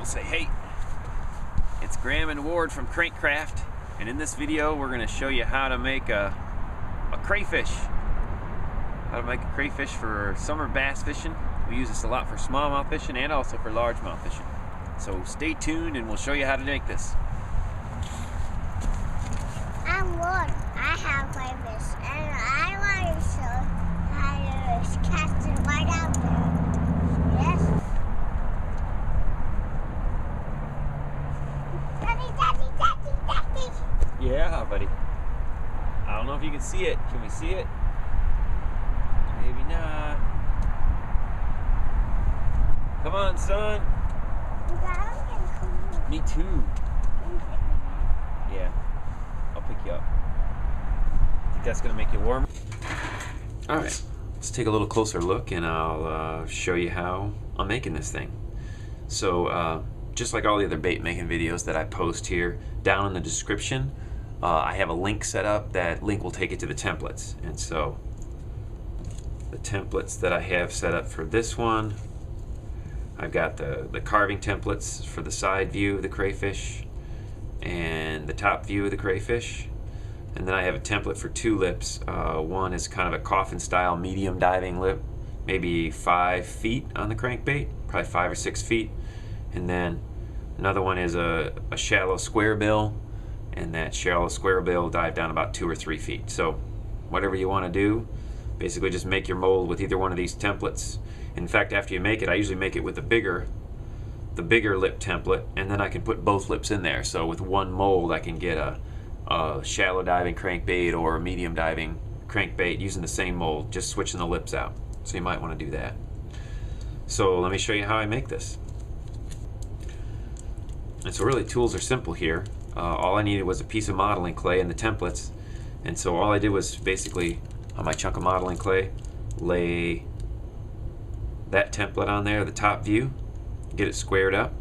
We'll say, hey, it's Graham and Ward from Crankcraft, and in this video we're going to show you how to make a crayfish. How to make a crayfish for summer bass fishing. We use this a lot for smallmouth fishing and also for largemouth fishing. So stay tuned and we'll show you how to make this. I'm Ward. I have crayfish and I want to show how to catch it right out there. Yes? Daddy. Yeah, buddy. I don't know if you can see it. Can we see it? Maybe not. Come on, son. Me too. Yeah. I'll pick you up. Think that's gonna make you warm? Alright, let's take a little closer look and I'll show you how I'm making this thing. So, just like all the other bait making videos that I post here, down in the description, I have a link set up. That link will take you to the templates. And so, the templates that I have set up for this one, I've got the carving templates for the side view of the crayfish and the top view of the crayfish. And then I have a template for two lips. One is kind of a coffin style medium diving lip, maybe 5 feet on the crankbait, probably 5 or 6 feet. And then another one is a shallow square bill, and that shallow square bill will dive down about 2 or 3 feet. So whatever you want to do, basically just make your mold with either one of these templates. In fact, after you make it, I usually make it with the bigger lip template, and then I can put both lips in there. So with one mold I can get a shallow diving crankbait or a medium diving crankbait using the same mold, just switching the lips out. So you might want to do that. So let me show you how I make this. And so really, tools are simple here. All I needed was a piece of modeling clay and the templates. And so all I did was basically, on my chunk of modeling clay, lay that template on there, the top view, get it squared up.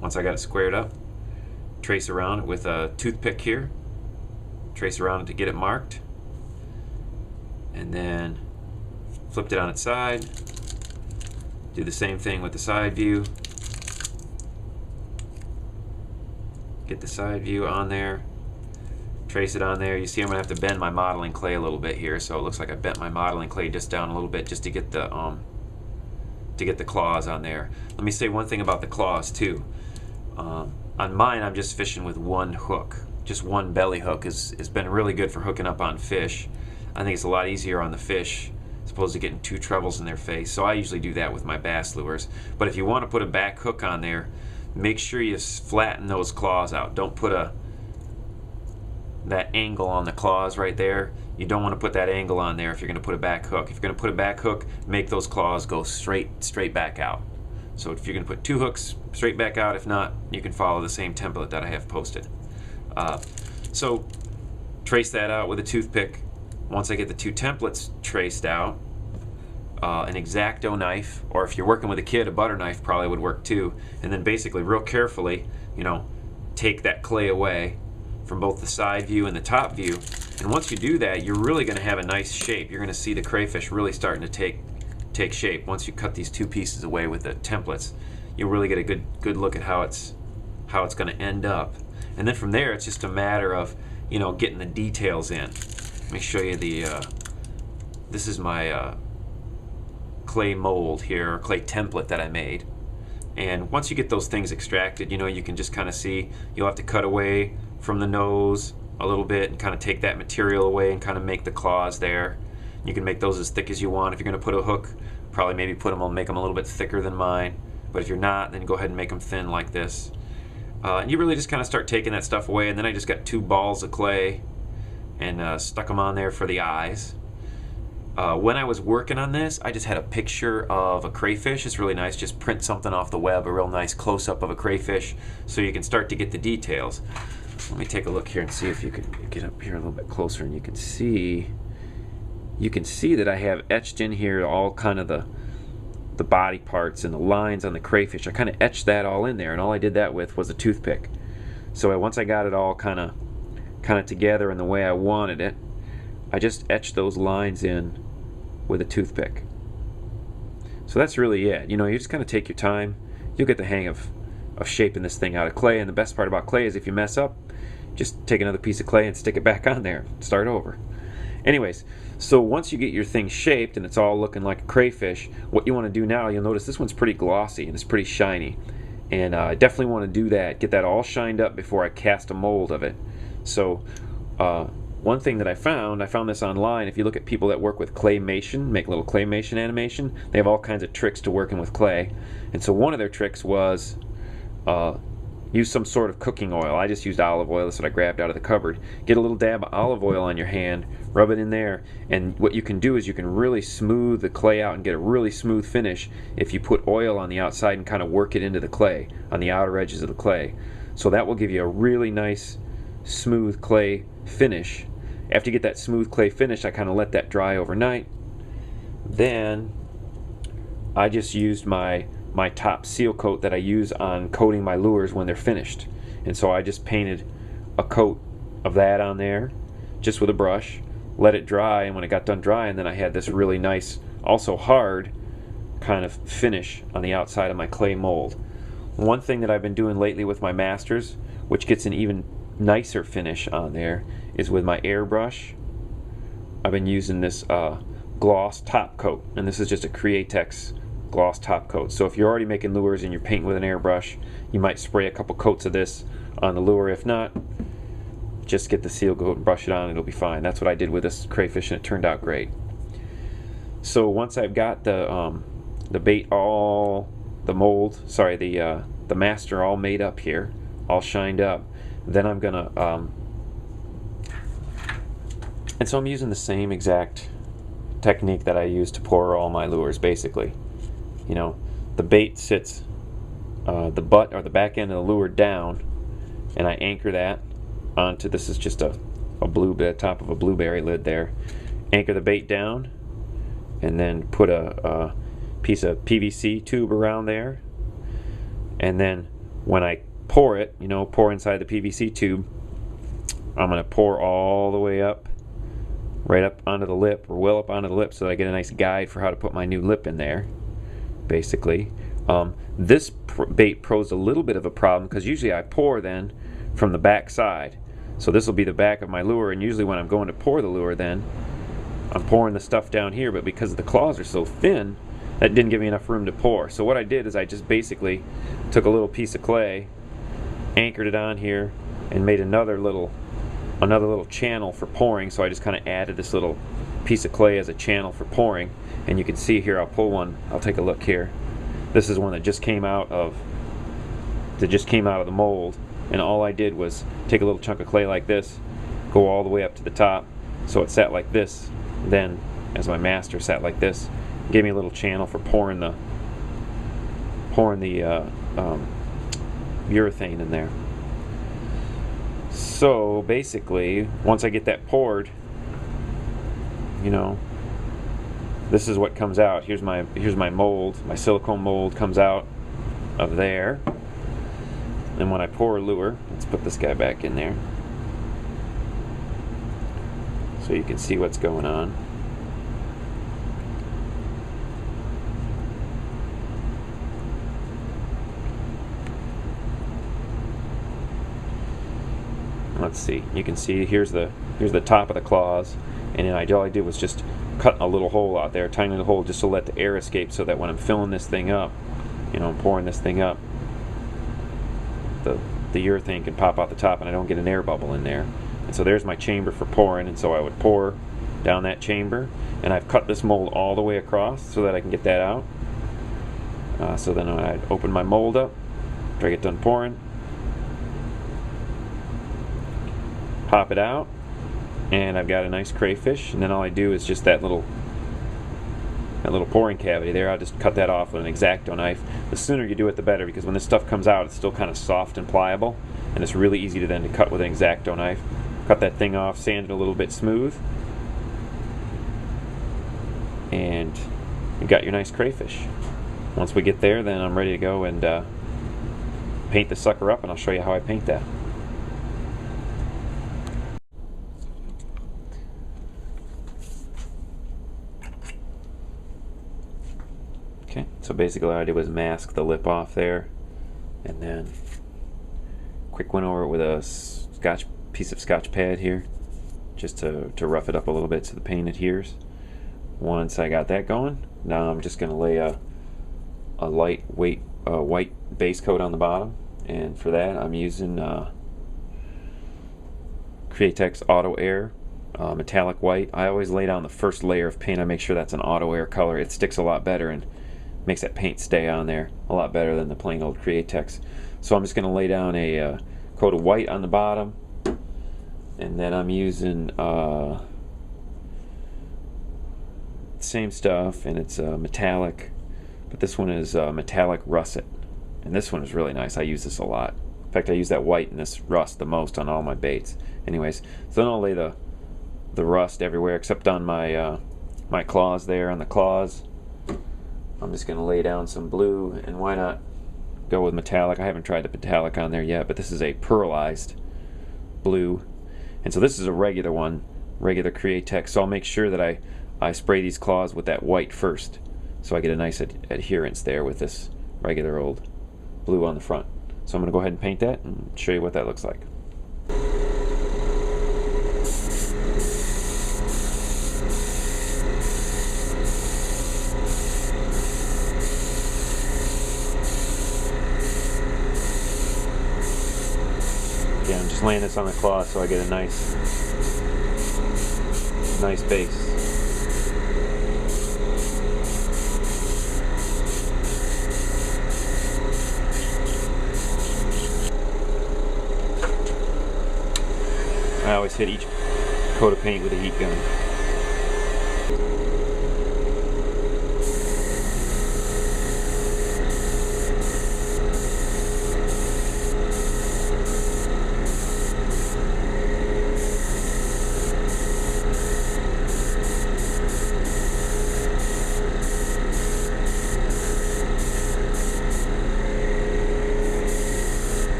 Once I got it squared up, trace around it with a toothpick here, trace around it to get it marked, and then flipped it on its side, do the same thing with the side view, get the side view on there, trace it on there. You see I'm going to have to bend my modeling clay a little bit here, so it looks like I bent my modeling clay just down a little bit just to get the claws on there. Let me say one thing about the claws too. On mine, I'm just fishing with one hook. Just one belly hook has been really good for hooking up on fish. I think it's a lot easier on the fish as opposed to getting 2 trebles in their face. So I usually do that with my bass lures. But if you want to put a back hook on there, make sure you flatten those claws out. Don't put that angle on the claws right there. You don't want to put that angle on there if you're going to put a back hook. If you're going to put a back hook, make those claws go straight back out. So if you're going to put 2 hooks, straight back out. If not, you can follow the same template that I have posted. So trace that out with a toothpick. Once I get the 2 templates traced out, an X-Acto knife, or if you're working with a kid, a butter knife probably would work too. And then basically real carefully, take that clay away from both the side view and the top view. And once you do that, you're really going to have a nice shape. You're going to see the crayfish really starting to take shape. Once you cut these 2 pieces away with the templates, you'll really get a good look at how it's going to end up. And then from there, it's just a matter of getting the details in. Let me show you this is my clay mold here, or clay template that I made. And once you get those things extracted, you can just kind of see. You'll have to cut away from the nose a little bit and kind of take that material away and kind of make the claws there. You can make those as thick as you want. If you're going to put a hook, probably maybe make them a little bit thicker than mine. But if you're not, then go ahead and make them thin like this. And you really just kind of start taking that stuff away. And then I just got 2 balls of clay and stuck them on there for the eyes. When I was working on this, I just had a picture of a crayfish. It's really nice. Just print something off the web, a real nice close-up of a crayfish, so you can start to get the details. Let me take a look here and see if you can get up here a little bit closer, and you can see that I have etched in here all kind of the body parts and the lines on the crayfish. I kind of etched that all in there, and all I did that with was a toothpick. So once I got it all kind of together in the way I wanted it, I just etched those lines in with a toothpick. So that's really it. You know, you just kind of take your time. You'll get the hang of of shaping this thing out of clay. And the best part about clay is if you mess up, just take another piece of clay and stick it back on there, start over. Anyways, so once you get your thing shaped and it's all looking like a crayfish, what you want to do now, you'll notice this one's pretty glossy and it's pretty shiny. And I definitely want to do that, get that all shined up before I cast a mold of it. So one thing that I found this online. If you look at people that work with claymation, make little claymation animation, they have all kinds of tricks to working with clay. And so one of their tricks was use some sort of cooking oil. I just used olive oil. That's what I grabbed out of the cupboard. Get a little dab of olive oil on your hand, rub it in there, and what you can do is you can really smooth the clay out and get a really smooth finish if you put oil on the outside and kind of work it into the clay, on the outer edges of the clay. So that will give you a really nice smooth clay finish. After you get that smooth clay finish, I kind of let that dry overnight. Then I just used my top seal coat that I use on coating my lures when they're finished. And so I just painted a coat of that on there just with a brush, let it dry, and when it got done drying, then I had this really nice, also hard kind of finish on the outside of my clay mold. One thing that I've been doing lately with my masters, which gets an even nicer finish on there, is with my airbrush. I've been using this gloss top coat, and this is just a Createx gloss top coat. So if you're already making lures and you're painting with an airbrush, you might spray a couple coats of this on the lure. If not, just get the seal coat and brush it on, it'll be fine. That's what I did with this crayfish, and it turned out great. So once I've got the bait all, the mold, sorry, the master all made up here, all shined up, then I'm gonna and so I'm using the same exact technique that I use to pour all my lures, basically. You know, the bait sits the butt or the back end of the lure down, and I anchor that onto, this is just a top of a blueberry lid there. Anchor the bait down, and then put a piece of PVC tube around there, and then when I pour it, pour inside the PVC tube, I'm going to pour all the way up, right up onto the lip, or well up onto the lip, so that I get a nice guide for how to put my new lip in there, basically. This bait posed a little bit of a problem because usually I pour then from the back side. So this will be the back of my lure, and usually when I'm going to pour the lure, then I'm pouring the stuff down here, but because the claws are so thin, that didn't give me enough room to pour. So what I did is I just basically took a little piece of clay, anchored it on here, and made another little channel for pouring. So I just kind of added this little piece of clay as a channel for pouring. And you can see here, I'll pull one, I'll take a look here. This is one that just came out of the mold, and all I did was take a little chunk of clay like this, go all the way up to the top, so it sat like this, then as my master sat like this, gave me a little channel for pouring the urethane in there. So basically, once I get that poured, this is what comes out. Here's my mold. My silicone mold comes out of there. And when I pour a lure, let's put this guy back in there so you can see what's going on. Let's see. You can see here's the top of the claws, and then all I did was just cut a little hole out there, a tiny little hole, just to let the air escape, so that when I'm filling this thing up, I'm pouring this thing up, the urethane can pop out the top and I don't get an air bubble in there. And so there's my chamber for pouring, and so I would pour down that chamber, and I've cut this mold all the way across so that I can get that out. So then I'd open my mold up after I get done pouring, pop it out, and I've got a nice crayfish. And then all I do is just that little pouring cavity there, I'll just cut that off with an X-Acto knife. The sooner you do it, the better, because when this stuff comes out, it's still kind of soft and pliable, and it's really easy to then cut with an X-Acto knife. Cut that thing off, sand it a little bit smooth, and you've got your nice crayfish. Once we get there, then I'm ready to go and paint the sucker up, and I'll show you how I paint that. Okay, so basically all I did was mask the lip off there, And then quick one over it with a piece of Scotch pad here, just to rough it up a little bit so the paint adheres. Once I got that going, now I'm just going to lay a lightweight white base coat on the bottom, and for that I'm using Createx Auto Air metallic white. I always lay down the first layer of paint. I make sure that's an Auto Air color. It sticks a lot better and makes that paint stay on there a lot better than the plain old Createx. So I'm just going to lay down a coat of white on the bottom, and then I'm using same stuff, and it's metallic, but this one is metallic russet, and this one is really nice. I use this a lot. In fact, I use that white and this rust the most on all my baits. Anyways, so then I'll lay the rust everywhere except on my my claws there. On the claws, I'm just going to lay down some blue, and why not go with metallic? I haven't tried the metallic on there yet, but this is a pearlized blue, and so this is a regular one, regular Createx. So I'll make sure that I spray these claws with that white first, so I get a nice adherence there with this regular old blue on the front. So I'm going to go ahead and paint that and show you what that looks like. Yeah, I'm just laying this on the claw so I get a nice base. I always hit each coat of paint with a heat gun.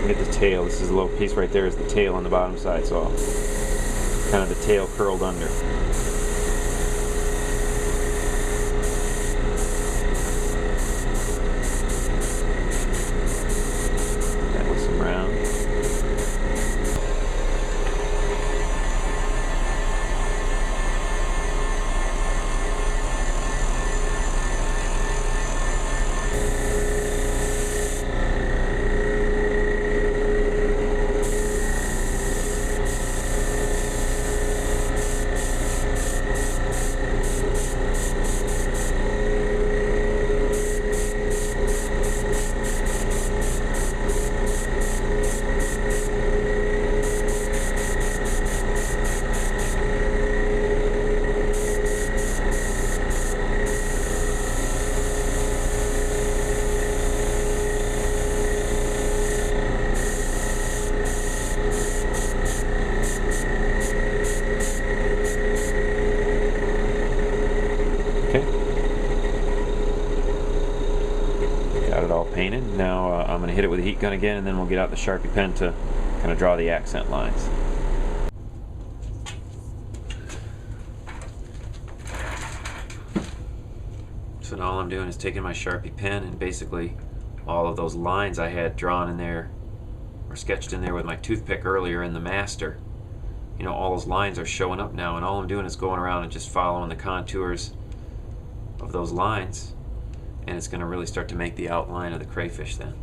Look at the tail. This is a little piece right there is the tail on the bottom side, so kind of the tail curled under. That with some round. Got it all painted. Now I'm going to hit it with a heat gun again, and then we'll get out the Sharpie pen to kind of draw the accent lines. So now all I'm doing is taking my Sharpie pen, and basically all of those lines I had drawn in there or sketched in there with my toothpick earlier in the master, you know, all those lines are showing up now, and all I'm doing is going around and just following the contours of those lines, and it's going to really start to make the outline of the crayfish then.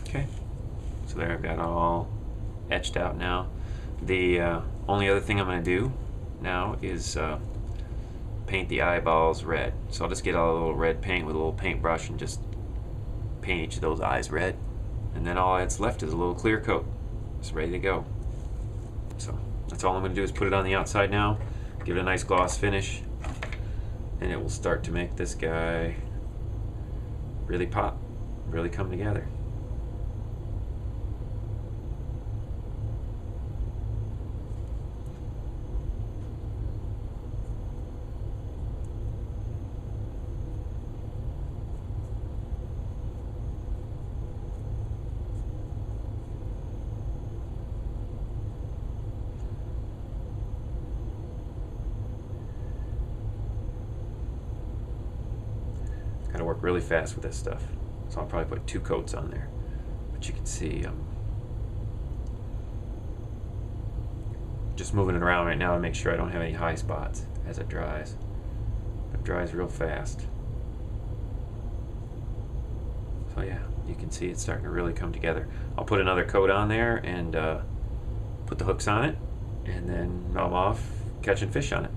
Okay, so there I've got it all etched out now. The only other thing I'm going to do now is paint the eyeballs red. So I'll just get a little red paint with a little paintbrush and just paint each of those eyes red. And then all that's left is a little clear coat. It's ready to go. So that's all I'm going to do is put it on the outside now, give it a nice gloss finish, and it will start to make this guy really pop, really come together. Got to work really fast with this stuff, so I'll probably put 2 coats on there. But you can see just moving it around right now to make sure I don't have any high spots as it dries. It dries real fast. So yeah, you can see it's starting to really come together. I'll put another coat on there and put the hooks on it, and then I'm off catching fish on it.